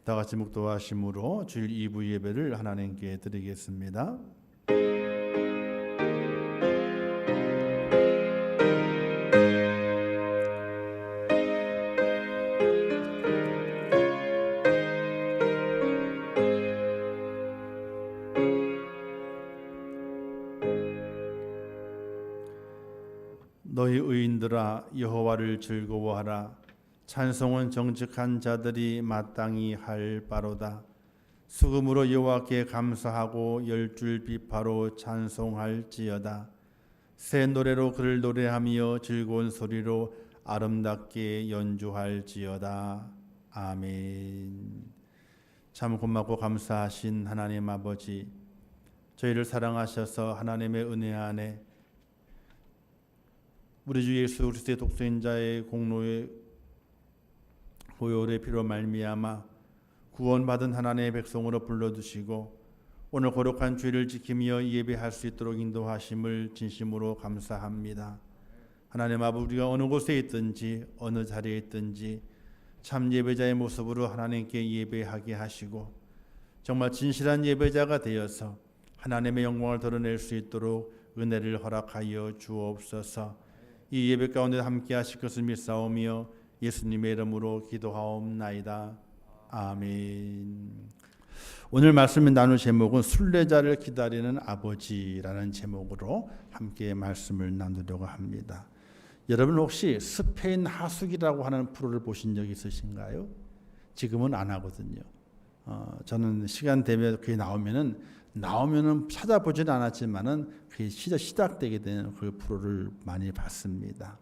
다 같이 묵도하심으로 주일 2부 예배를 하나님께 드리겠습니다. 너희 의인들아 여호와를 즐거워하라. 찬송은 정직한 자들이 마땅히 할 바로다. 수금으로 여호와께 감사하고 열줄 비파로 찬송할지어다. 새 노래로 그를 노래하며 즐거운 소리로 아름답게 연주할지어다. 아멘. 참 고맙고 감사하신 하나님 아버지, 저희를 사랑하셔서 하나님의 은혜 안에 우리 주 예수 그리스도의 독생자의 공로의 보혈의 피로 말미암아 구원받은 하나님의 백성으로 불러주시고 오늘 거룩한 주일을 지키며 예배할 수 있도록 인도하심을 진심으로 감사합니다. 하나님 아버지, 우리가 어느 곳에 있든지 어느 자리에 있든지 참 예배자의 모습으로 하나님께 예배하게 하시고 정말 진실한 예배자가 되어서 하나님의 영광을 드러낼 수 있도록 은혜를 허락하여 주옵소서. 이 예배 가운데 함께 하실 것을 믿사오며 예수님의 이름으로 기도하옵나이다. 아멘. 오늘 말씀을 나눌 제목은 순례자를 기다리는 아버지라는 제목으로 함께 말씀을 나누려고 합니다. 여러분 혹시 스페인 하숙이라고 하는 프로를 보신 적 있으신가요? 지금은 안 하거든요. 저는 시간 되면 그게 나오면은 찾아보지는 않았지만은 그게 시작되게 되는 그 프로를 많이 봤습니다.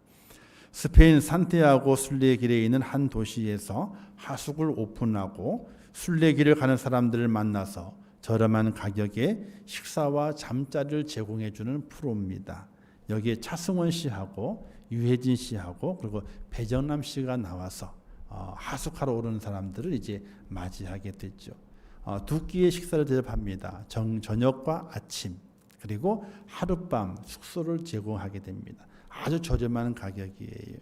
스페인 산티아고 순례길에 있는 한 도시에서 하숙을 오픈하고 순례길을 가는 사람들을 만나서 저렴한 가격에 식사와 잠자리를 제공해 주는 프로입니다. 여기에 차승원 씨하고 유혜진 씨하고 그리고 배정남 씨가 나와서 하숙하러 오는 사람들을 이제 맞이하게 됐죠. 두 끼의 식사를 대접합니다. 저녁과 아침 그리고 하룻밤 숙소를 제공하게 됩니다. 아주 저렴한 가격이에요.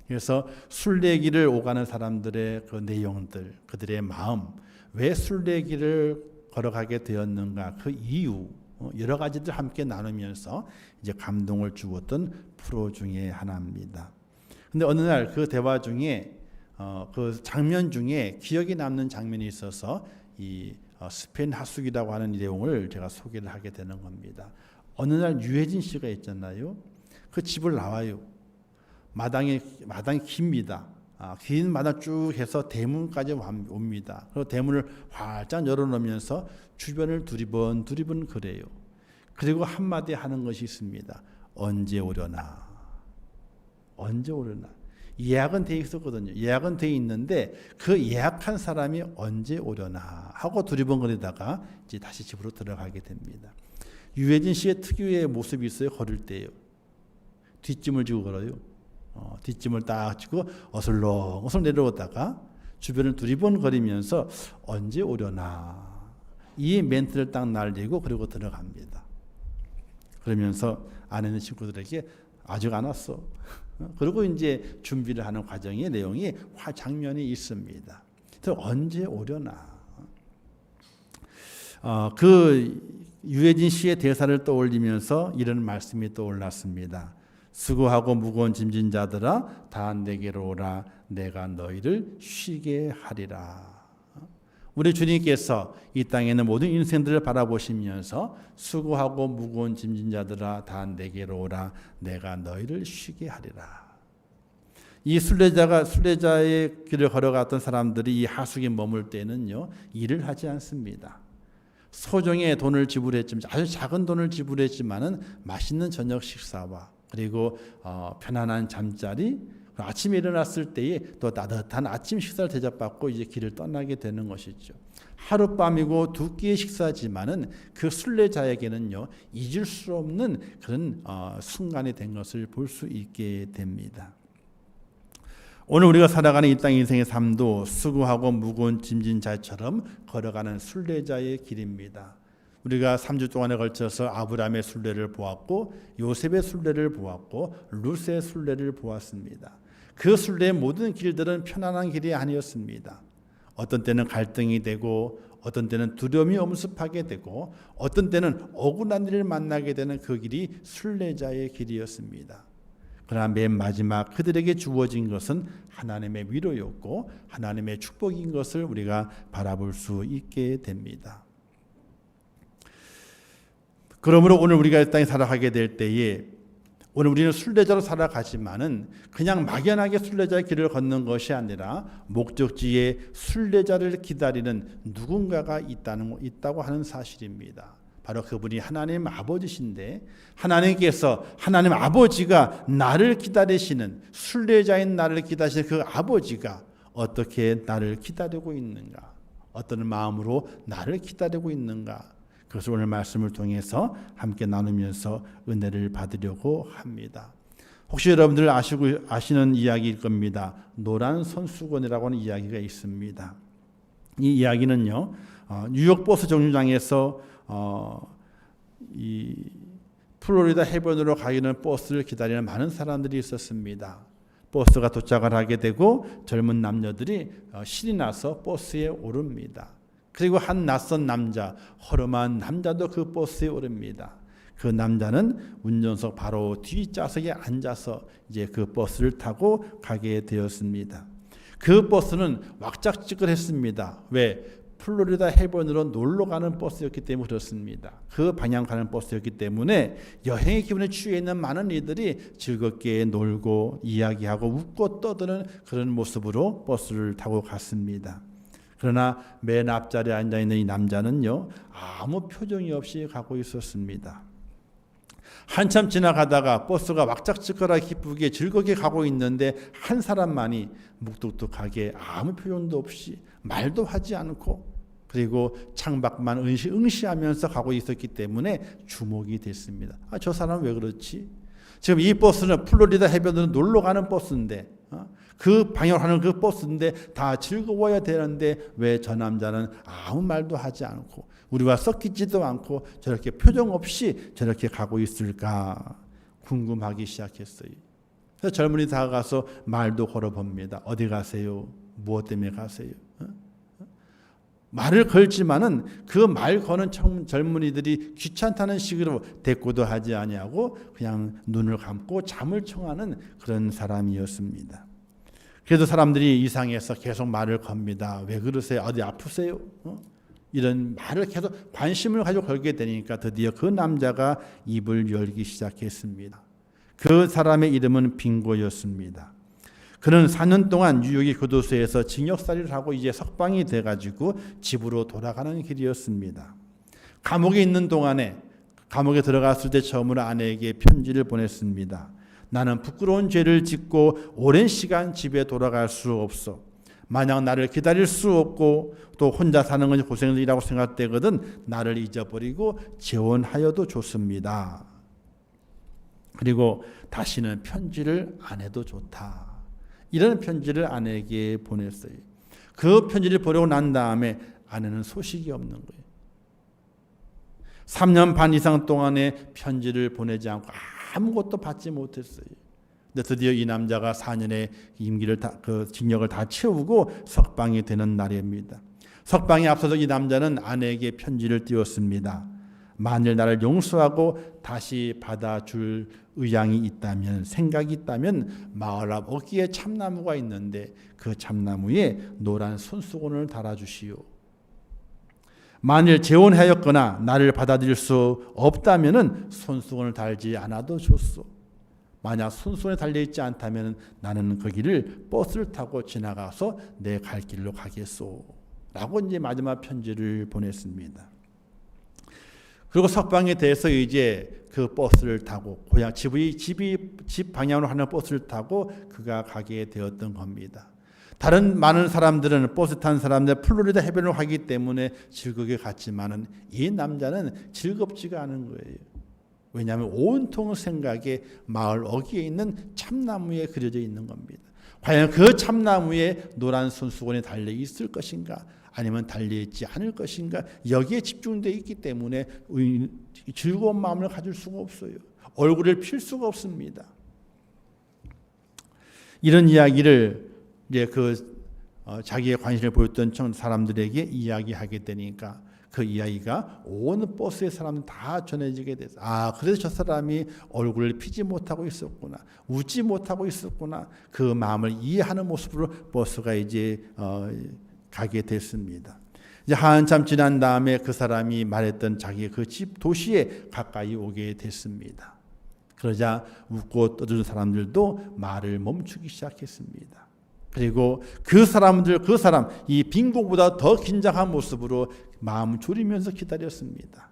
그래서 순례길을 오가는 사람들의 그 내용들, 그들의 마음, 왜 순례길을 걸어가게 되었는가, 그 이유 여러 가지들 함께 나누면서 이제 감동을 주었던 프로 중에 하나입니다. 근데 어느 날 그 대화 중에 그 장면 중에 기억에 남는 장면이 있어서 이 스페인 하숙이라고 하는 내용을 제가 소개를 하게 되는 겁니다. 어느 날 유혜진 씨가 있잖아요. 그 집을 나와요. 마당이 깁니다. 긴 마당 쭉 해서 대문까지 옵니다. 그리고 대문을 활짝 열어놓으면서 주변을 두리번 그래요. 그리고 한마디 하는 것이 있습니다. 언제 오려나. 언제 오려나. 예약은 돼 있었거든요. 예약은 돼 있는데 그 예약한 사람이 언제 오려나 하고 두리번거리다가 이제 다시 집으로 들어가게 됩니다. 유혜진 씨의 특유의 모습이 있어요. 걸을 때요. 뒷짐을 지고 걸어요. 뒷짐을 딱 지고 어슬렁어슬 내려오다가 주변을 두리번거리면서 언제 오려나 이 멘트를 딱 날리고 그리고 들어갑니다. 그러면서 안에 있는 친구들에게 아직 안 왔어. 그리고 이제 준비를 하는 과정의 내용이 장면이 있습니다. 그래서 언제 오려나. 그 유혜진 씨의 대사를 떠올리면서 이런 말씀이 떠올랐습니다. 수고하고 무거운 짐진 자들아 다 내게로 오라. 내가 너희를 쉬게 하리라. 우리 주님께서 이 땅에 있는 모든 인생들을 바라보시면서 수고하고 무거운 짐진 자들아 다 내게로 오라. 내가 너희를 쉬게 하리라. 이 순례자의 길을 걸어갔던 사람들이 이 하숙에 머물 때는요, 일을 하지 않습니다. 소정의 돈을 지불했지만, 아주 작은 돈을 지불했지만은 맛있는 저녁 식사와 그리고 편안한 잠자리, 아침에 일어났을 때에 또 따뜻한 아침 식사를 대접받고 이제 길을 떠나게 되는 것이죠. 하룻밤이고 두 끼의 식사지만은 그 순례자에게는요, 잊을 수 없는 그런 순간이 된 것을 볼 수 있게 됩니다. 오늘 우리가 살아가는 이 땅 인생의 삶도 수고하고 무거운 짐진 자처럼 걸어가는 순례자의 길입니다. 우리가 3주 동안에 걸쳐서 아브라함의 순례를 보았고 요셉의 순례를 보았고 룻의 순례를 보았습니다. 그 순례의 모든 길들은 편안한 길이 아니었습니다. 어떤 때는 갈등이 되고 어떤 때는 두려움이 엄습하게 되고 어떤 때는 억울한 일을 만나게 되는 그 길이 순례자의 길이었습니다. 그러나 맨 마지막 그들에게 주어진 것은 하나님의 위로였고 하나님의 축복인 것을 우리가 바라볼 수 있게 됩니다. 그러므로 오늘 우리가 이 땅에 살아가게 될 때에 오늘 우리는 순례자로 살아가지만은 그냥 막연하게 순례자의 길을 걷는 것이 아니라 목적지에 순례자를 기다리는 누군가가 있다고 하는 사실입니다. 바로 그분이 하나님 아버지신데 하나님께서 하나님 아버지가 나를 기다리시는 순례자인 나를 기다리시는 그 아버지가 어떻게 나를 기다리고 있는가? 어떤 마음으로 나를 기다리고 있는가? 그것을 오늘 말씀을 통해서 함께 나누면서 은혜를 받으려고 합니다. 혹시 여러분들 아시는 이야기일 겁니다. 노란 손수건이라고 하는 이야기가 있습니다. 이 이야기는요, 뉴욕 버스 정류장에서 이 플로리다 해변으로 가기는 버스를 기다리는 많은 사람들이 있었습니다. 버스가 도착을 하게 되고 젊은 남녀들이 신이 나서 버스에 오릅니다. 그리고 한 낯선 남자, 허름한 남자도 그 버스에 오릅니다. 그 남자는 운전석 바로 뒷좌석에 앉아서 이제 그 버스를 타고 가게 되었습니다. 그 버스는 왁작지껄했습니다. 왜? 플로리다 해변으로 놀러 가는 버스였기 때문에 그렇습니다. 그 방향 가는 버스였기 때문에 여행의 기분에 취해 있는 많은 이들이 즐겁게 놀고 이야기하고 웃고 떠드는 그런 모습으로 버스를 타고 갔습니다. 그러나 맨 앞자리에 앉아있는 이 남자는요, 아무 표정이 없이 가고 있었습니다. 한참 지나가다가 버스가 왁작지껄하게 기쁘게 즐겁게 가고 있는데 한 사람만이 묵뚝뚝하게 아무 표정도 없이 말도 하지 않고 그리고 창밖만 응시하면서 가고 있었기 때문에 주목이 됐습니다. 저 사람은 왜 그렇지? 지금 이 버스는 플로리다 해변으로 놀러 가는 버스인데 그 방향을 하는 그 버스인데 다 즐거워야 되는데 왜 저 남자는 아무 말도 하지 않고 우리와 섞이지도 않고 저렇게 표정 없이 저렇게 가고 있을까 궁금하기 시작했어요. 그래서 젊은이 다가가서 말도 걸어봅니다. 어디 가세요? 무엇 때문에 가세요? 말을 걸지만은 그 말 거는 젊은이들이 귀찮다는 식으로 대꾸도 하지 아니하고 그냥 눈을 감고 잠을 청하는 그런 사람이었습니다. 그래도 사람들이 이상해서 계속 말을 겁니다. 왜 그러세요? 어디 아프세요? 이런 말을 계속 관심을 가지고 걸게 되니까 드디어 그 남자가 입을 열기 시작했습니다. 그 사람의 이름은 빙고였습니다. 그는 4년 동안 뉴욕의 교도소에서 징역살이를 하고 이제 석방이 돼가지고 집으로 돌아가는 길이었습니다. 감옥에 있는 동안에 감옥에 들어갔을 때 처음으로 아내에게 편지를 보냈습니다. 나는 부끄러운 죄를 짓고 오랜 시간 집에 돌아갈 수 없어. 만약 나를 기다릴 수 없고 또 혼자 사는 것이 고생이라고 생각되거든 나를 잊어버리고 재혼하여도 좋습니다. 그리고 다시는 편지를 안 해도 좋다. 이런 편지를 아내에게 보냈어요. 그 편지를 보내고 난 다음에 아내는 소식이 없는 거예요. 3년 반 이상 동안에 편지를 보내지 않고 아무것도 받지 못했어요. 근데 드디어 이 남자가 4년의 임기를 징역을 다 채우고 석방이 되는 날입니다. 석방에 앞서서 이 남자는 아내에게 편지를 띄웠습니다. 만일 나를 용서하고 다시 받아줄 의향이 있다면, 생각이 있다면 마을 앞 어귀에 참나무가 있는데 그 참나무에 노란 손수건을 달아주시오. 만일 재혼하였거나 나를 받아들일 수 없다면 손수건을 달지 않아도 좋소. 만약 손수건에 달려있지 않다면 나는 그 길을 버스를 타고 지나가서 내 갈 길로 가겠소. 라고 이제 마지막 편지를 보냈습니다. 그리고 석방에 대해서 이제 그 버스를 타고 고향 집 방향으로 하는 버스를 타고 그가 가게 되었던 겁니다. 다른 많은 사람들은 버스 탄 사람들 플로리다 해변을 가기 때문에 즐겁게 갔지만은 이 남자는 즐겁지가 않은 거예요. 왜냐하면 온통 생각에 마을 어귀에 있는 참나무에 그려져 있는 겁니다. 과연 그 참나무에 노란 손수건이 달려 있을 것인가? 아니면 달려있지 않을 것인가? 여기에 집중되어 있기 때문에 즐거운 마음을 가질 수가 없어요. 얼굴을 필 수가 없습니다. 이런 이야기를 이제 자기의 관심을 보였던 사람들에게 이야기하게 되니까 그 이야기가 온 버스의 사람들 다 전해지게 됐어. 그래서 저 사람이 얼굴을 피지 못하고 있었구나, 웃지 못하고 있었구나. 그 마음을 이해하는 모습으로 버스가 이제 가게 됐습니다. 이제 한참 지난 다음에 그 사람이 말했던 자기의 그 집 도시에 가까이 오게 됐습니다. 그러자 웃고 떠드는 사람들도 말을 멈추기 시작했습니다. 그리고 그 사람 이 빙고보다 더 긴장한 모습으로 마음 졸이면서 기다렸습니다.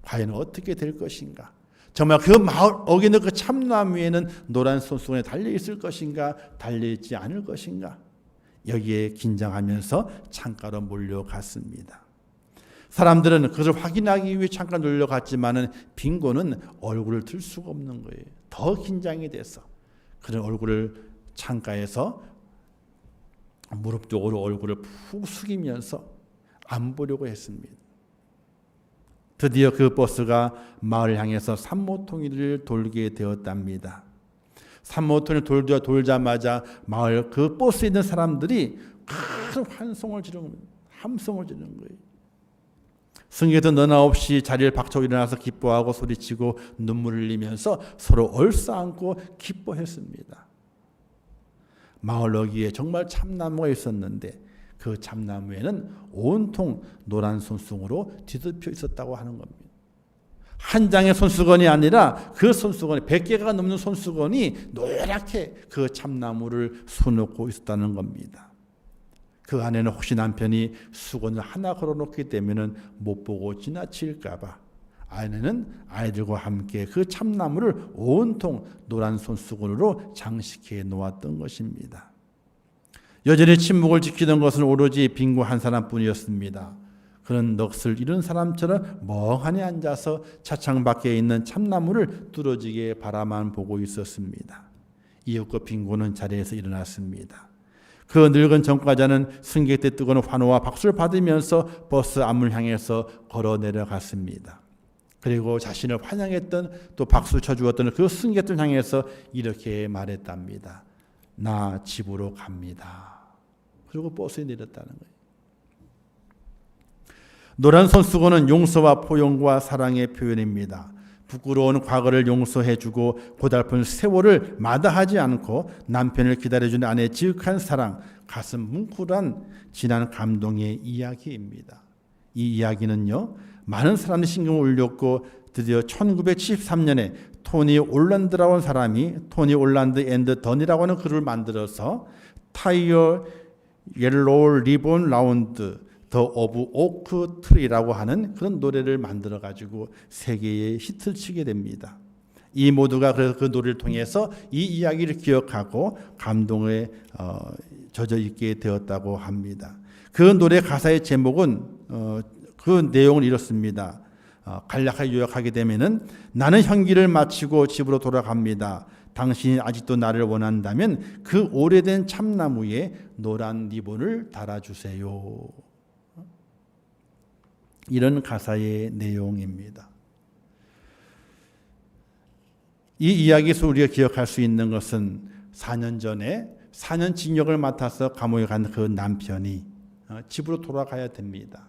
과연 어떻게 될 것인가? 정말 그 마을 어기는 그 참나무 위에는 노란 손수건에 달려 있을 것인가, 달려 있지 않을 것인가? 여기에 긴장하면서 창가로 몰려갔습니다. 사람들은 그것을 확인하기 위해 창가로 몰려갔지만은 빙고는 얼굴을 들 수가 없는 거예요. 더 긴장이 돼서 그런 얼굴을 창가에서 무릎 쪽으로 얼굴을 푹 숙이면서 안 보려고 했습니다. 드디어 그 버스가 마을을 향해서 삼모통일을 돌게 되었답니다. 삼모통을 돌자마자 마을 그 버스에 있는 사람들이 큰 함성을 지르는 거예요. 승객도 너나 없이 자리를 박차고 일어나서 기뻐하고 소리치고 눈물을 흘리면서 서로 얼싸안고 기뻐했습니다. 마을 어귀에 정말 참나무가 있었는데 그 참나무에는 온통 노란 손수건으로 뒤덮여 있었다고 하는 겁니다. 한 장의 손수건이 아니라 그 손수건이 100개가 넘는 손수건이 노랗게 그 참나무를 수놓고 있었다는 겁니다. 그 안에는 혹시 남편이 수건을 하나 걸어놓기 때문에 못 보고 지나칠까 봐 아내는 아이들과 함께 그 참나무를 온통 노란 손수건으로 장식해 놓았던 것입니다. 여전히 침묵을 지키던 것은 오로지 빙고 한 사람뿐이었습니다. 그는 넋을 잃은 사람처럼 멍하니 앉아서 차창 밖에 있는 참나무를 뚫어지게 바라만 보고 있었습니다. 이윽고 빙고는 자리에서 일어났습니다. 그 늙은 전과자는 승객들 뜨거운 환호와 박수를 받으면서 버스 앞문을 향해서 걸어 내려갔습니다. 그리고 자신을 환영했던 또 박수 쳐주었던 그 승객들 향해서 이렇게 말했답니다. 나 집으로 갑니다. 그리고 버스에 내렸다는 거예요. 노란 손수건은 용서와 포용과 사랑의 표현입니다. 부끄러운 과거를 용서해주고 고달픈 세월을 마다하지 않고 남편을 기다려주는 아내의 지극한 사랑, 가슴 뭉클한 진한 감동의 이야기입니다. 이 이야기는요, 많은 사람들이 신경을 울렸고 드디어 1973년에 토니 올란드라는 사람이 토니 올란드 앤드 던이라고 하는 글을 만들어서 타이어 옐로우 리본 라운드 더 오브 오크 트리라고 하는 그런 노래를 만들어 가지고 세계에 히트를 치게 됩니다. 이 모두가 그래서 그 노래를 통해서 이 이야기를 기억하고 감동에 젖어 있게 되었다고 합니다. 그 노래 가사의 제목은 그 내용을 이렇습니다. 간략하게 요약하게 되면은 나는 형기를 마치고 집으로 돌아갑니다. 당신이 아직도 나를 원한다면 그 오래된 참나무에 노란 리본을 달아주세요. 이런 가사의 내용입니다. 이 이야기에서 우리가 기억할 수 있는 것은 4년 전에 4년 징역을 맡아서 감옥에 간 그 남편이 집으로 돌아가야 됩니다.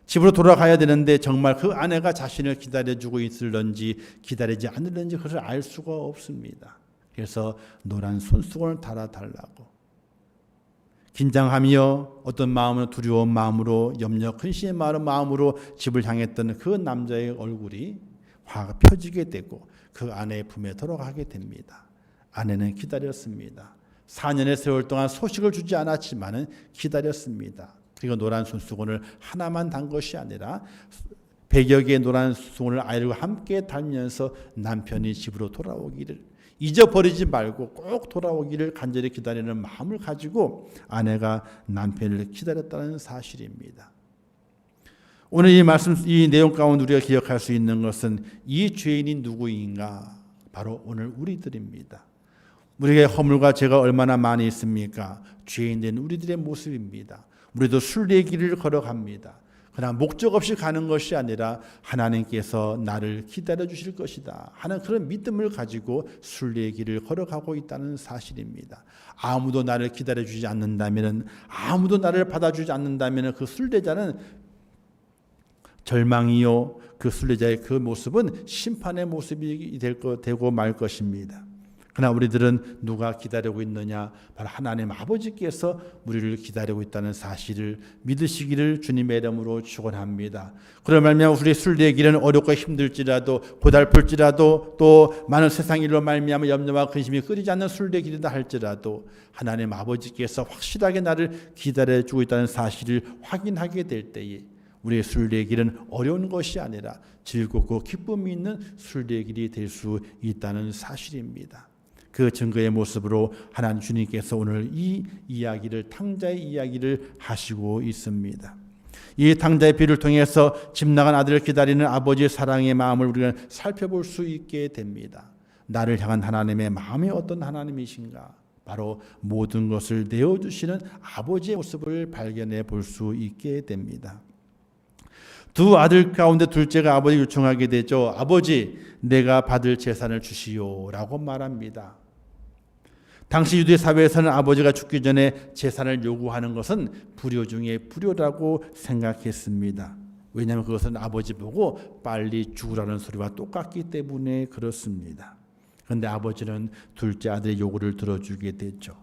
집으로 돌아가야 되는데 정말 그 아내가 자신을 기다려주고 있을런지 기다리지 않을런지 그것을 알 수가 없습니다. 그래서 노란 손수건을 달아달라고 긴장하며 어떤 마음으로 두려운 마음으로 염려 근심의 마음으로 집을 향했던 그 남자의 얼굴이 화가 펴지게 되고 그 아내의 품에 들어가게 됩니다. 아내는 기다렸습니다. 4년의 세월 동안 소식을 주지 않았지만 기다렸습니다. 그리고 노란 손수건을 하나만 단 것이 아니라 100여 개의 노란 손수건을 아이들과 함께 달면서 남편이 집으로 돌아오기를 잊어버리지 말고 꼭 돌아오기를 간절히 기다리는 마음을 가지고 아내가 남편을 기다렸다는 사실입니다. 오늘 이 내용 가운데 우리가 기억할 수 있는 것은 이 죄인이 누구인가? 바로 오늘 우리들입니다. 우리에게 허물과 죄가 얼마나 많이 있습니까? 죄인된 우리들의 모습입니다. 우리도 순례의 길을 걸어갑니다. 그러나 목적 없이 가는 것이 아니라 하나님께서 나를 기다려 주실 것이다 하는 그런 믿음을 가지고 순례의 길을 걸어가고 있다는 사실입니다. 아무도 나를 기다려 주지 않는다면, 아무도 나를 받아주지 않는다면 그 순례자는 절망이요, 그 순례자의 그 모습은 심판의 모습이 되고 말 것입니다. 그러나 우리들은 누가 기다리고 있느냐? 바로 하나님 아버지께서 우리를 기다리고 있다는 사실을 믿으시기를 주님의 이름으로 축원합니다. 그러 말미암아 우리의 순례의 길은 어렵고 힘들지라도, 고달플지라도, 또 많은 세상 일로 말미암아 염려와 근심이 끊이지 않는 순례의 길이다 할지라도 하나님 아버지께서 확실하게 나를 기다려주고 있다는 사실을 확인하게 될 때에 우리의 순례의 길은 어려운 것이 아니라 즐겁고 기쁨이 있는 순례의 길이 될 수 있다는 사실입니다. 그 증거의 모습으로 하나님 주님께서 오늘 이 이야기를, 탕자의 이야기를 하시고 있습니다. 이 탕자의 비를 통해서 집 나간 아들을 기다리는 아버지의 사랑의 마음을 우리가 살펴볼 수 있게 됩니다. 나를 향한 하나님의 마음이 어떤 하나님이신가? 바로 모든 것을 내어주시는 아버지의 모습을 발견해 볼 수 있게 됩니다. 두 아들 가운데 둘째가 아버지를 요청하게 되죠. 아버지, 내가 받을 재산을 주시오라고 말합니다. 당시 유대 사회에서는 아버지가 죽기 전에 재산을 요구하는 것은 불효 중에 불효라고 생각했습니다. 왜냐하면 그것은 아버지 보고 빨리 죽으라는 소리와 똑같기 때문에 그렇습니다. 그런데 아버지는 둘째 아들의 요구를 들어주게 됐죠.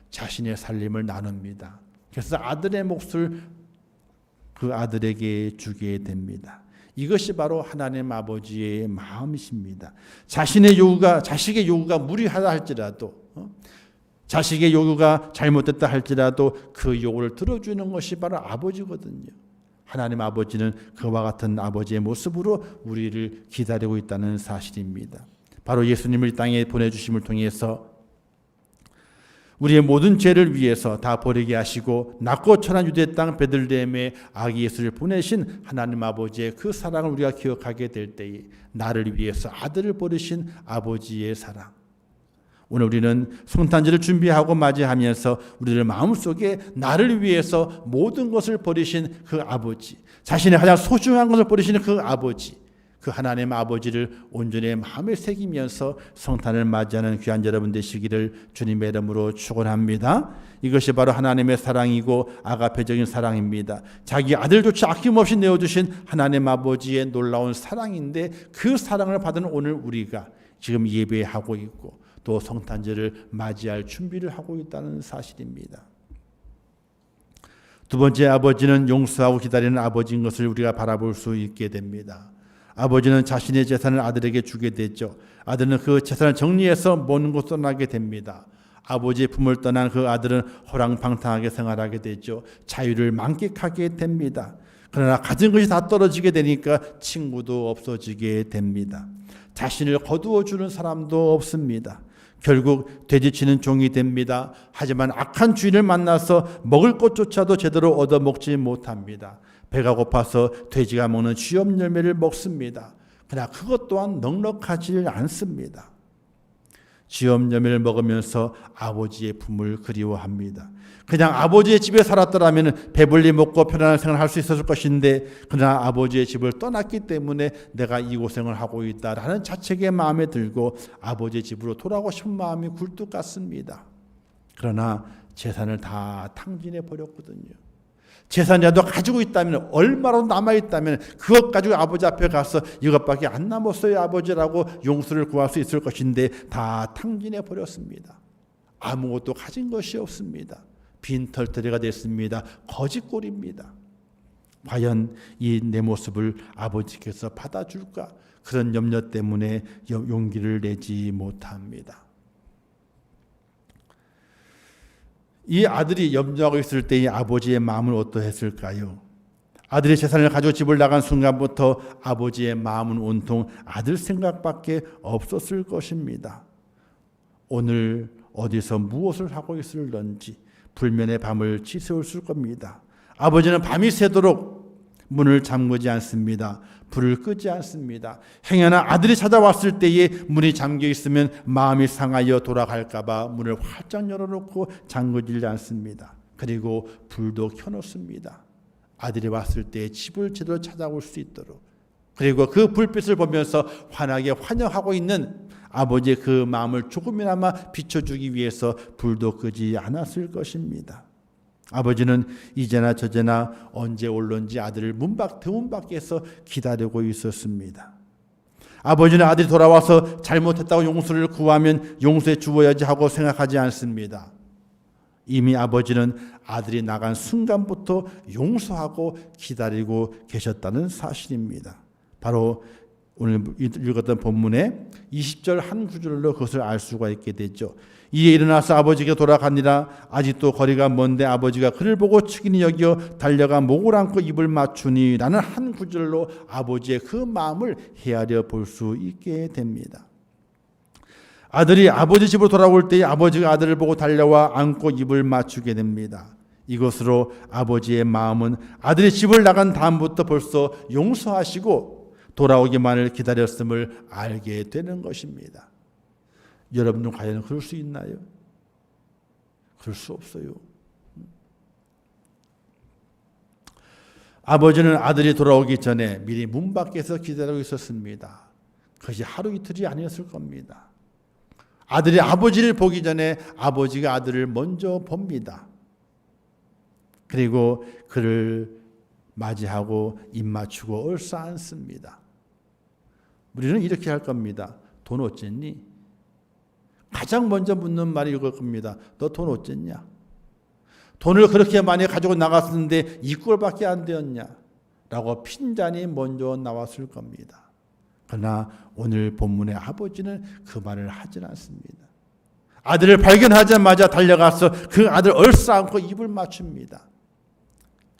자신의 살림을 나눕니다. 그래서 아들의 몫을 그 아들에게 주게 됩니다. 이것이 바로 하나님 아버지의 마음이십니다. 자식의 요구가 무리하다 할지라도, 자식의 요구가 잘못됐다 할지라도 그 요구를 들어주는 것이 바로 아버지거든요. 하나님 아버지는 그와 같은 아버지의 모습으로 우리를 기다리고 있다는 사실입니다. 바로 예수님을 이 땅에 보내주심을 통해서 우리의 모든 죄를 위해서 다 버리게 하시고 낮고 천한 유대 땅 베들레헴에 아기 예수를 보내신 하나님 아버지의 그 사랑을 우리가 기억하게 될 때에 나를 위해서 아들을 버리신 아버지의 사랑, 오늘 우리는 성탄절을 준비하고 맞이하면서 우리들 마음속에 나를 위해서 모든 것을 버리신 그 아버지, 자신의 가장 소중한 것을 버리시는 그 아버지, 그 하나님 아버지를 온전히 마음에 새기면서 성탄을 맞이하는 귀한 여러분 되시기를 주님의 이름으로 축원합니다. 이것이 바로 하나님의 사랑이고 아가페적인 사랑입니다. 자기 아들조차 아낌없이 내어주신 하나님 아버지의 놀라운 사랑인데, 그 사랑을 받은 오늘 우리가 지금 예배하고 있고 또 성탄절을 맞이할 준비를 하고 있다는 사실입니다. 두 번째, 아버지는 용서하고 기다리는 아버지인 것을 우리가 바라볼 수 있게 됩니다. 아버지는 자신의 재산을 아들에게 주게 됐죠. 아들은 그 재산을 정리해서 먼 곳 떠나게 됩니다. 아버지의 품을 떠난 그 아들은 호랑방탕하게 생활하게 되죠. 자유를 만끽하게 됩니다. 그러나 가진 것이 다 떨어지게 되니까 친구도 없어지게 됩니다. 자신을 거두어 주는 사람도 없습니다. 결국 돼지치는 종이 됩니다. 하지만 악한 주인을 만나서 먹을 것조차도 제대로 얻어먹지 못합니다. 배가 고파서 돼지가 먹는 쥐염 열매를 먹습니다. 그러나 그것 또한 넉넉하지 않습니다. 쥐염 열매를 먹으면서 아버지의 품을 그리워합니다. 그냥 아버지의 집에 살았더라면 배불리 먹고 편안한 생활을 할 수 있었을 것인데, 그러나 아버지의 집을 떠났기 때문에 내가 이 고생을 하고 있다라는 자책의 마음에 들고 아버지의 집으로 돌아오고 싶은 마음이 굴뚝 같습니다. 그러나 재산을 다 탕진해 버렸거든요. 재산이라도 가지고 있다면, 얼마라도 남아있다면 그것 가지고 아버지 앞에 가서 이것밖에 안 남았어요 아버지라고 용서를 구할 수 있을 것인데 다 탕진해 버렸습니다. 아무것도 가진 것이 없습니다. 빈털터리가 됐습니다. 거짓골입니다. 과연 이 내 모습을 아버지께서 받아줄까? 그런 염려 때문에 용기를 내지 못합니다. 이 아들이 염려하고 있을 때 이 아버지의 마음은 어떠했을까요? 아들이 재산을 가지고 집을 나간 순간부터 아버지의 마음은 온통 아들 생각밖에 없었을 것입니다. 오늘 어디서 무엇을 하고 있을런지 불면의 밤을 지새웠을 겁니다. 아버지는 밤이 새도록 문을 잠그지 않습니다. 불을 끄지 않습니다. 행여나 아들이 찾아왔을 때에 문이 잠겨 있으면 마음이 상하여 돌아갈까 봐 문을 활짝 열어놓고 잠그지 않습니다. 그리고 불도 켜놓습니다. 아들이 왔을 때 집을 제대로 찾아올 수 있도록, 그리고 그 불빛을 보면서 환하게 환영하고 있는 아버지의 그 마음을 조금이나마 비춰주기 위해서 불도 끄지 않았을 것입니다. 아버지는 이제나 저제나 언제 올런지 아들을 대문 밖에서 기다리고 있었습니다. 아버지는 아들이 돌아와서 잘못했다고 용서를 구하면 용서해 주어야지 하고 생각하지 않습니다. 이미 아버지는 아들이 나간 순간부터 용서하고 기다리고 계셨다는 사실입니다. 바로 오늘 읽었던 본문의 20절 한 구절로 그것을 알 수가 있게 되죠. 이에 일어나서 아버지께 돌아가니라. 아직도 거리가 먼데 아버지가 그를 보고 측은히 여겨 달려가 목을 안고 입을 맞추니 라는 한 구절로 아버지의 그 마음을 헤아려 볼 수 있게 됩니다. 아들이 아버지 집으로 돌아올 때에 아버지가 아들을 보고 달려와 안고 입을 맞추게 됩니다. 이것으로 아버지의 마음은 아들이 집을 나간 다음부터 벌써 용서하시고 돌아오기만을 기다렸음을 알게 되는 것입니다. 여러분은 과연 그럴 수 있나요? 그럴 수 없어요. 아버지는 아들이 돌아오기 전에 미리 문 밖에서 기다리고 있었습니다. 그것이 하루 이틀이 아니었을 겁니다. 아들이 아버지를 보기 전에 아버지가 아들을 먼저 봅니다. 그리고 그를 맞이하고 입 맞추고 얼싸안습니다. 우리는 이렇게 할 겁니다. 돈 어쨌니? 가장 먼저 묻는 말이 이걸 겁니다. 너 돈 어쨌냐? 돈을 그렇게 많이 가지고 나갔었는데 이 꼴밖에 안 되었냐? 라고 핀잔이 먼저 나왔을 겁니다. 그러나 오늘 본문의 아버지는 그 말을 하진 않습니다. 아들을 발견하자마자 달려가서 그 아들 얼싸안고 입을 맞춥니다.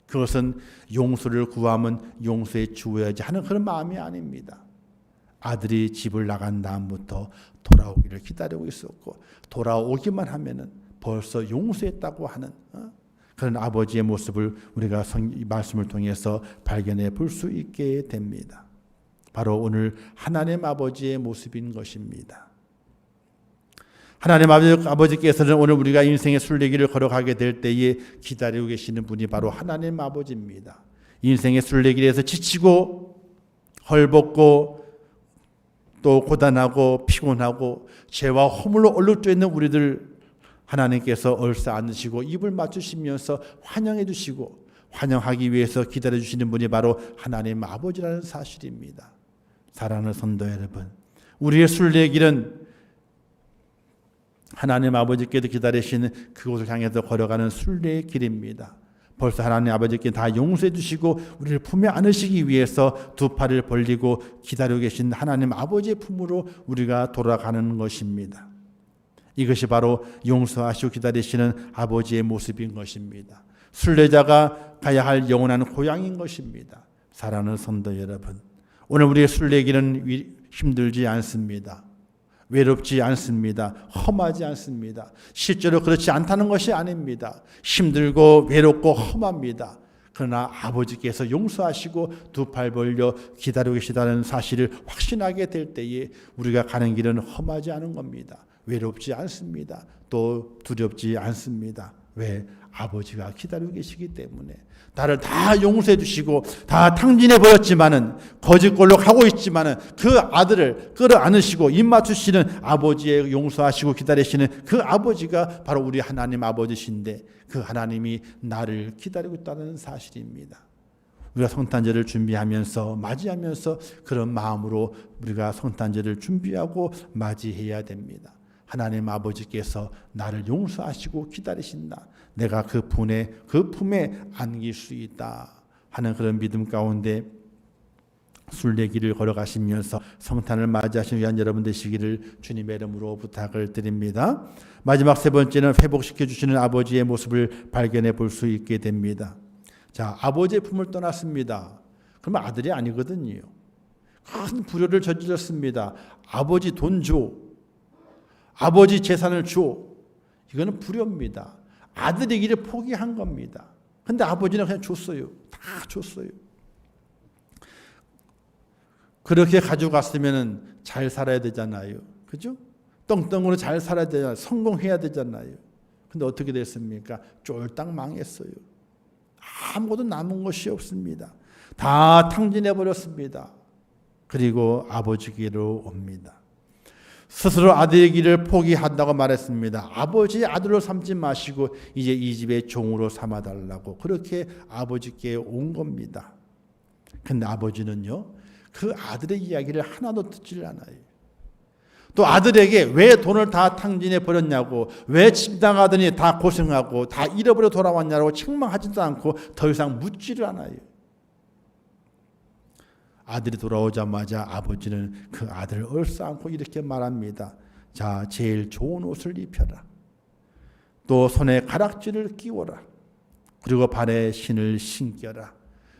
그것은 용서를 구하면 용서해 주어야지 하는 그런 마음이 아닙니다. 아들이 집을 나간 다음부터 돌아오기를 기다리고 있었고 돌아오기만 하면은 벌써 용서했다고 하는 그런 아버지의 모습을 우리가 이 말씀을 통해서 발견해 볼 수 있게 됩니다. 바로 오늘 하나님 아버지의 모습인 것입니다. 하나님 아버지께서는 오늘 우리가 인생의 순례길을 걸어가게 될 때에 기다리고 계시는 분이 바로 하나님 아버지입니다. 인생의 순례길에서 지치고 헐벗고 또 고단하고 피곤하고 죄와 허물로 얼룩져 있는 우리들 하나님께서 얼싸 안으시고 입을 맞추시면서 환영해 주시고 환영하기 위해서 기다려 주시는 분이 바로 하나님 아버지라는 사실입니다. 사랑하는 성도 여러분, 우리의 순례길은 하나님 아버지께서 기다리시는 그곳을 향해서 걸어가는 순례의 길입니다. 벌써 하나님 아버지께 다 용서해 주시고 우리를 품에 안으시기 위해서 두 팔을 벌리고 기다리고 계신 하나님 아버지의 품으로 우리가 돌아가는 것입니다. 이것이 바로 용서하시고 기다리시는 아버지의 모습인 것입니다. 순례자가 가야 할 영원한 고향인 것입니다. 사랑하는 성도 여러분, 오늘 우리의 순례길은 힘들지 않습니다. 외롭지 않습니다. 험하지 않습니다. 실제로 그렇지 않다는 것이 아닙니다. 힘들고 외롭고 험합니다. 그러나 아버지께서 용서하시고 두 팔 벌려 기다리고 계시다는 사실을 확신하게 될 때에 우리가 가는 길은 험하지 않은 겁니다. 외롭지 않습니다. 또 두렵지 않습니다. 왜? 아버지가 기다리고 계시기 때문에. 나를 다 용서해 주시고 다 탕진해 버렸지만은 거짓골로 가고 있지만은 그 아들을 끌어안으시고 입 맞추시는 아버지의 용서하시고 기다리시는 그 아버지가 바로 우리 하나님 아버지신데 그 하나님이 나를 기다리고 있다는 사실입니다. 우리가 성탄절을 준비하면서 맞이하면서 그런 마음으로 우리가 성탄절을 준비하고 맞이해야 됩니다. 하나님 아버지께서 나를 용서하시고 기다리신다. 내가 그 품에 안길 수 있다 하는 그런 믿음 가운데 순례길을 걸어가시면서 성탄을 맞이하시기 위한 여러분 되시기를 주님의 이름으로 부탁을 드립니다. 마지막 세 번째는 회복시켜 주시는 아버지의 모습을 발견해 볼 수 있게 됩니다. 자, 아버지의 품을 떠났습니다. 그러면 아들이 아니거든요. 큰 불효를 저질렀습니다. 아버지 돈 줘. 아버지 재산을 줘. 이거는 불효입니다. 아들이기를 포기한 겁니다. 근데 아버지는 그냥 줬어요. 다 줬어요. 그렇게 가져갔으면 잘 살아야 되잖아요. 그죠? 떵떵으로 잘 살아야 되잖아요. 성공해야 되잖아요. 근데 어떻게 됐습니까? 쫄딱 망했어요. 아무것도 남은 것이 없습니다. 다 탕진해 버렸습니다. 그리고 아버지께로 옵니다. 스스로 아들의 길을 포기한다고 말했습니다. 아버지의 아들로 삼지 마시고 이제 이 집의 종으로 삼아달라고 그렇게 아버지께 온 겁니다. 근데 아버지는요, 그 아들의 이야기를 하나도 듣질 않아요. 또 아들에게 왜 돈을 다 탕진해 버렸냐고, 왜 집당하더니 다 고생하고 다 잃어버려 돌아왔냐고 책망하지도 않고 더 이상 묻지를 않아요. 아들이 돌아오자마자 아버지는 그 아들을 얼싸안고 이렇게 말합니다. 자, 제일 좋은 옷을 입혀라. 또 손에 가락지를 끼워라. 그리고 발에 신을 신겨라.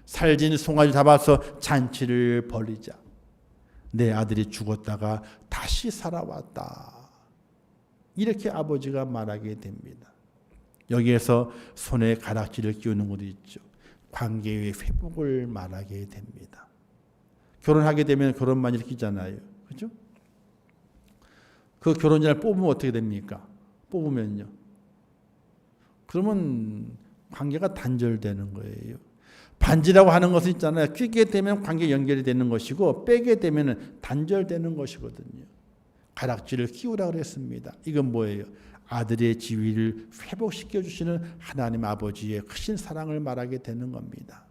살진 송아지 잡아서 잔치를 벌이자. 내 아들이 죽었다가 다시 살아왔다. 이렇게 아버지가 말하게 됩니다. 여기에서 손에 가락지를 끼우는 것도 있죠. 관계의 회복을 말하게 됩니다. 결혼하게 되면 결혼만 일으키잖아요. 그렇죠? 그 결혼자를 뽑으면 어떻게 됩니까? 뽑으면요. 그러면 관계가 단절되는 거예요. 반지라고 하는 것은 있잖아요. 끼게 되면 관계 연결이 되는 것이고 빼게 되면 단절되는 것이거든요. 가락지를 끼우라 그랬습니다. 이건 뭐예요? 아들의 지위를 회복시켜 주시는 하나님 아버지의 크신 사랑을 말하게 되는 겁니다.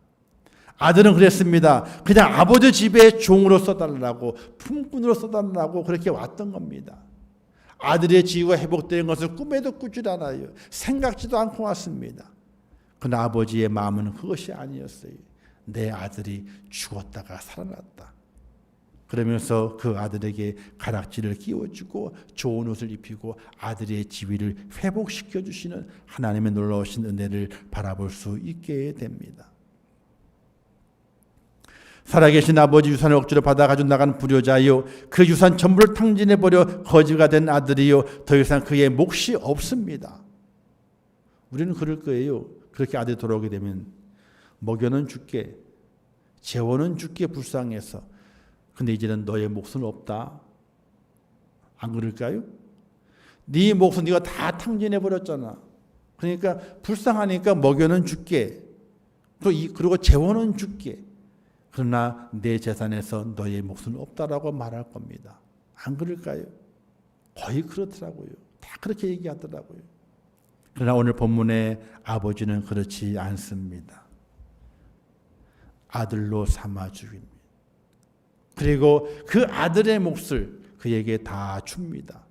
아들은 그랬습니다. 그냥 아버지 집에 종으로 써달라고, 품꾼으로 써달라고 그렇게 왔던 겁니다. 아들의 지위가 회복되는 것을 꿈에도 꾸질 않아요. 생각지도 않고 왔습니다. 그러나 아버지의 마음은 그것이 아니었어요. 내 아들이 죽었다가 살아났다. 그러면서 그 아들에게 가락지를 끼워주고 좋은 옷을 입히고 아들의 지위를 회복시켜 주시는 하나님의 놀라우신 은혜를 바라볼 수 있게 됩니다. 살아계신 아버지 유산을 억지로 받아 가지고 나간 불효자요, 그 유산 전부를 탕진해버려 거지가 된 아들이요, 더 이상 그의 몫이 없습니다. 우리는 그럴 거예요. 그렇게 아들이 돌아오게 되면 먹여는 줄게, 재워는 줄게 불쌍해서. 근데 이제는 너의 몫은 없다. 안 그럴까요? 네 몫은 네가 다 탕진해버렸잖아. 그러니까 불쌍하니까 먹여는 줄게, 그리고 재워는 줄게. 그러나 내 재산에서 너의 몫은 없다라고 말할 겁니다. 안 그럴까요? 거의 그렇더라고요. 다 그렇게 얘기하더라고요. 그러나 오늘 본문의 아버지는 그렇지 않습니다. 아들로 삼아 주입니다. 그리고 그 아들의 몫을 그에게 다 줍니다.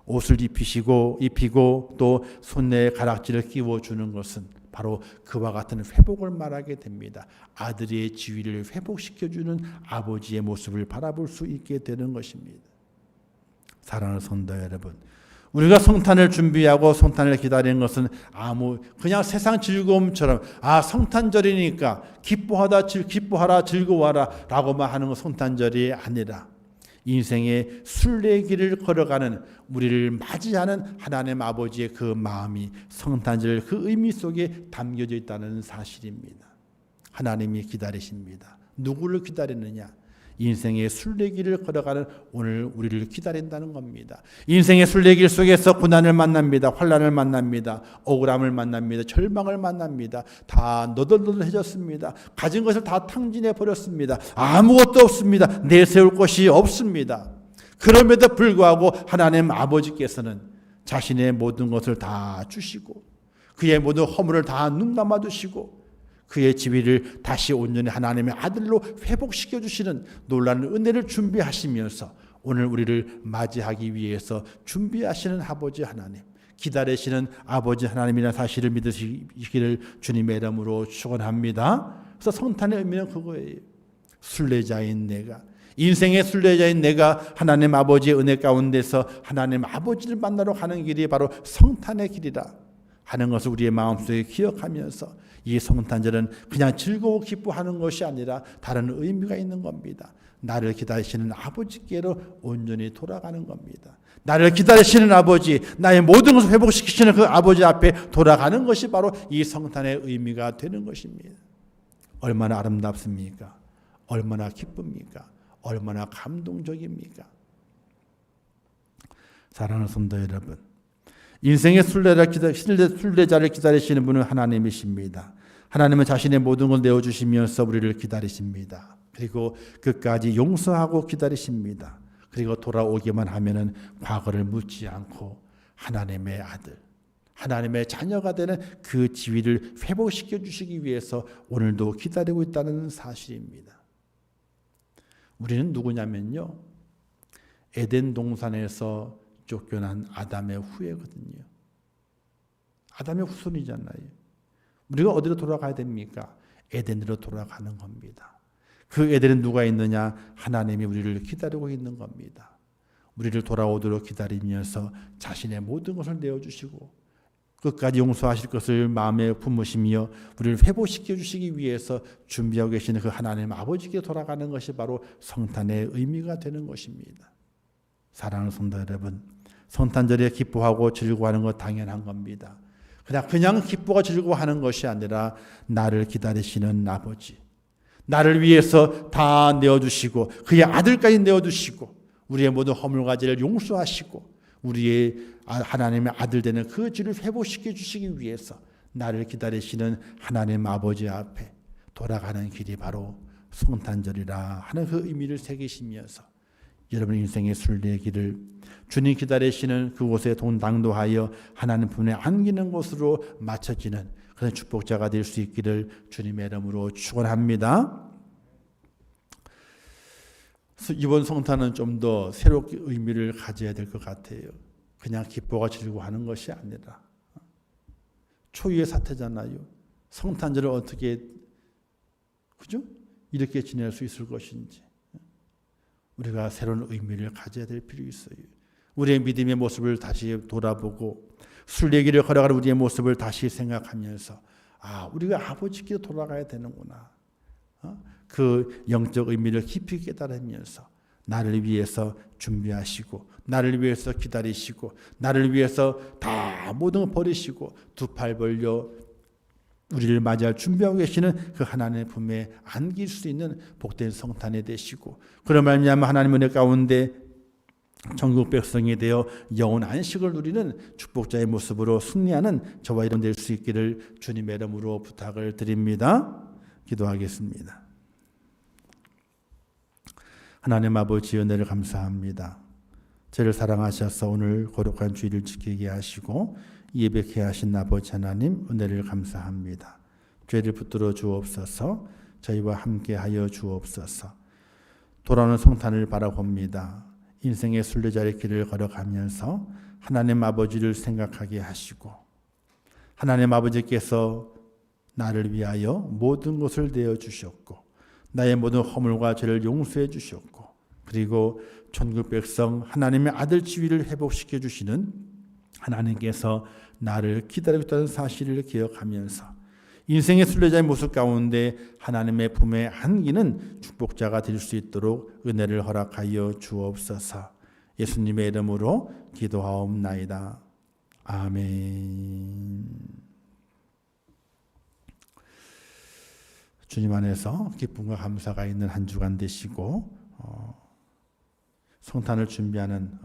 옷을 입히고 또 손에 가락지를 끼워주는 것은 바로 그와 같은 회복을 말하게 됩니다. 아들의 지위를 회복시켜주는 아버지의 모습을 바라볼 수 있게 되는 것입니다. 사랑하는 성도 여러분, 우리가 성탄을 준비하고 성탄을 기다리는 것은 그냥 세상 즐거움처럼 성탄절이니까 기뻐하라 즐거워하라 라고만 하는 건 성탄절이 아니라 인생의 순례길을 걸어가는 우리를 맞이하는 하나님 아버지의 그 마음이 성탄절 그 의미 속에 담겨져 있다는 사실입니다. 하나님이 기다리십니다. 누구를 기다리느냐? 인생의 순례길을 걸어가는 오늘 우리를 기다린다는 겁니다. 인생의 순례길 속에서 고난을 만납니다. 환난을 만납니다. 억울함을 만납니다. 절망을 만납니다. 다 너덜너덜해졌습니다. 가진 것을 다 탕진해 버렸습니다. 아무것도 없습니다. 내세울 것이 없습니다. 그럼에도 불구하고 하나님 아버지께서는 자신의 모든 것을 다 주시고 그의 모든 허물을 다 눈감아 두시고 그의 지위를 다시 온전히 하나님의 아들로 회복시켜 주시는 놀라운 은혜를 준비하시면서 오늘 우리를 맞이하기 위해서 준비하시는 아버지 하나님, 기다리시는 아버지 하나님이라는 사실을 믿으시기를 주님의 이름으로 축원합니다. 그래서 성탄의 의미는 그거예요. 순례자인 내가, 인생의 순례자인 내가 하나님 아버지의 은혜 가운데서 하나님 아버지를 만나러 가는 길이 바로 성탄의 길이라 하는 것을 우리의 마음속에 기억하면서 이 성탄절은 그냥 즐거워 기뻐하는 것이 아니라 다른 의미가 있는 겁니다. 나를 기다리시는 아버지께로 온전히 돌아가는 겁니다. 나를 기다리시는 아버지, 나의 모든 것을 회복시키시는 그 아버지 앞에 돌아가는 것이 바로 이 성탄의 의미가 되는 것입니다. 얼마나 아름답습니까? 얼마나 기쁩니까? 얼마나 감동적입니까? 사랑하는 성도 여러분, 인생의 순례자를 기다리시는 분은 하나님이십니다. 하나님은 자신의 모든 걸 내어주시면서 우리를 기다리십니다. 그리고 끝까지 용서하고 기다리십니다. 그리고 돌아오기만 하면은 과거를 묻지 않고 하나님의 아들, 하나님의 자녀가 되는 그 지위를 회복시켜 주시기 위해서 오늘도 기다리고 있다는 사실입니다. 우리는 누구냐면요, 에덴 동산에서 쫓겨난 아담의 후예거든요. 아담의 후손이잖아요. 우리가 어디로 돌아가야 됩니까? 에덴으로 돌아가는 겁니다. 그 에덴은 누가 있느냐? 하나님이 우리를 기다리고 있는 겁니다. 우리를 돌아오도록 기다리면서 자신의 모든 것을 내어주시고 끝까지 용서하실 것을 마음에 품으시며 우리를 회복시켜 주시기 위해서 준비하고 계시는 그 하나님 아버지께 돌아가는 것이 바로 성탄의 의미가 되는 것입니다. 사랑하는 성도 여러분, 성탄절에 기뻐하고 즐거워하는 것 당연한 겁니다. 그냥 기뻐하고 즐거워하는 것이 아니라 나를 기다리시는 아버지, 나를 위해서 다 내어주시고 그의 아들까지 내어주시고 우리의 모든 허물과제를 용서하시고 우리의 하나님의 아들 되는 그 죄를 회복시켜 주시기 위해서 나를 기다리시는 하나님 아버지 앞에 돌아가는 길이 바로 성탄절이라 하는 그 의미를 새기시면서 여러분 인생의 순례의 길을 주님 기다리시는 그곳에 당도하여 하나님 품에 안기는 곳으로 맞춰지는 그런 축복자가 될 수 있기를 주님의 이름으로 축원합니다. 이번 성탄은 좀 더 새롭게 의미를 가져야 될 것 같아요. 그냥 기뻐가 즐거워하는 것이 아니라 초유의 사태잖아요. 성탄절을 어떻게 그죠? 이렇게 지낼 수 있을 것인지 우리가 새로운 의미를 가져야 될 필요 있어요. 우리의 믿음의 모습을 다시 돌아보고 순례길을 걸어가는 우리의 모습을 다시 생각하면서 우리가 아버지께 돌아가야 되는구나. 그 영적 의미를 깊이 깨달으면서 나를 위해서 준비하시고 나를 위해서 기다리시고 나를 위해서 다 모든 걸 버리시고 두 팔 벌려 우리를 맞이할 준비하고 계시는 그 하나님의 품에 안길 수 있는 복된 성탄이 되시고 그런 말미암아 하나님의 은혜 가운데 천국 백성이 되어 영원 안식을 누리는 축복자의 모습으로 승리하는 저와 여러분 될 수 있기를 주님의 이름으로 부탁을 드립니다. 기도하겠습니다. 하나님 아버지 은혜를 감사합니다. 저를 사랑하셔서 오늘 거룩한 주일을 지키게 하시고 예배케 하신 아버지 하나님 은혜를 감사합니다. 죄를 붙들어 주옵소서. 저희와 함께하여 주옵소서. 돌아오는 성탄을 바라봅니다. 인생의 순례자의 길을 걸어가면서 하나님 아버지를 생각하게 하시고 하나님 아버지께서 나를 위하여 모든 것을 내어주셨고 나의 모든 허물과 죄를 용서해 주셨고 그리고 천국 백성 하나님의 아들 지위를 회복시켜 주시는 하나님께서 나를 기다리고 있다는 사실을 기억하면서 인생의 순례자의 모습 가운데 하나님의 품에 안기는 축복자가 될 수 있도록 은혜를 허락하여 주옵소서. 예수님의 이름으로 기도하옵나이다. 아멘. 주님 안에서 기쁨과 감사가 있는 한 주간 되시고 성탄을 준비하는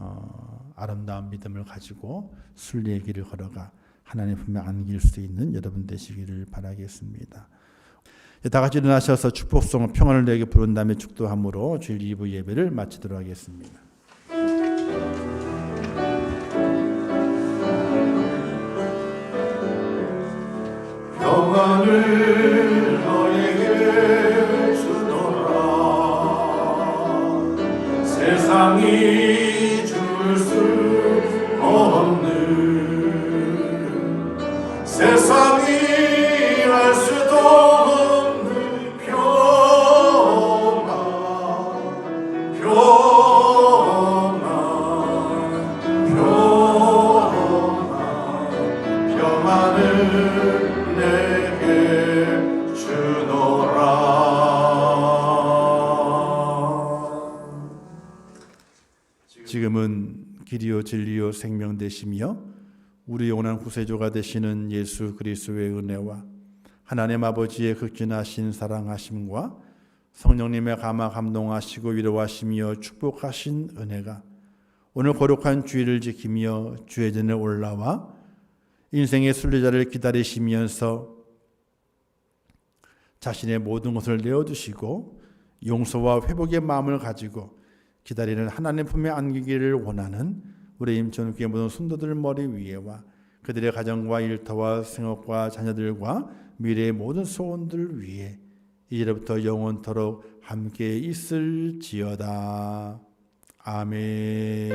아름다운 믿음을 가지고 순례의 길을 걸어가 하나님 품에 안길 수 있는 여러분 되시기를 바라겠습니다. 다 같이 일어나셔서 축복송 평안을 내게 부른 다음에 축도함으로 주일 2부 예배를 마치도록 하겠습니다. 평안을 너에게 주노라. 세상이 줄 수 없는 세상이 알 수도 없는 평안을 내게 주노라. 지금은 길이요 진리요 생명 되시며 우리 영원한 구세주가 되시는 예수 그리스도의 은혜와 하나님 아버지의 극진하신 사랑하심과 성령님의 감화 감동하시고 위로하시며 축복하신 은혜가 오늘 거룩한 주일을 지키며 주의 전에 올라와 인생의 순례자를 기다리시면서 자신의 모든 것을 내어두시고 용서와 회복의 마음을 가지고 기다리는 하나님 품에 안기기를 원하는 우리 임천국의 모든 성도들 머리 위에와 그들의 가정과 일터와 생업과 자녀들과 미래의 모든 소원들 위에 이제부터 영원토록 함께 있을지어다. 아멘.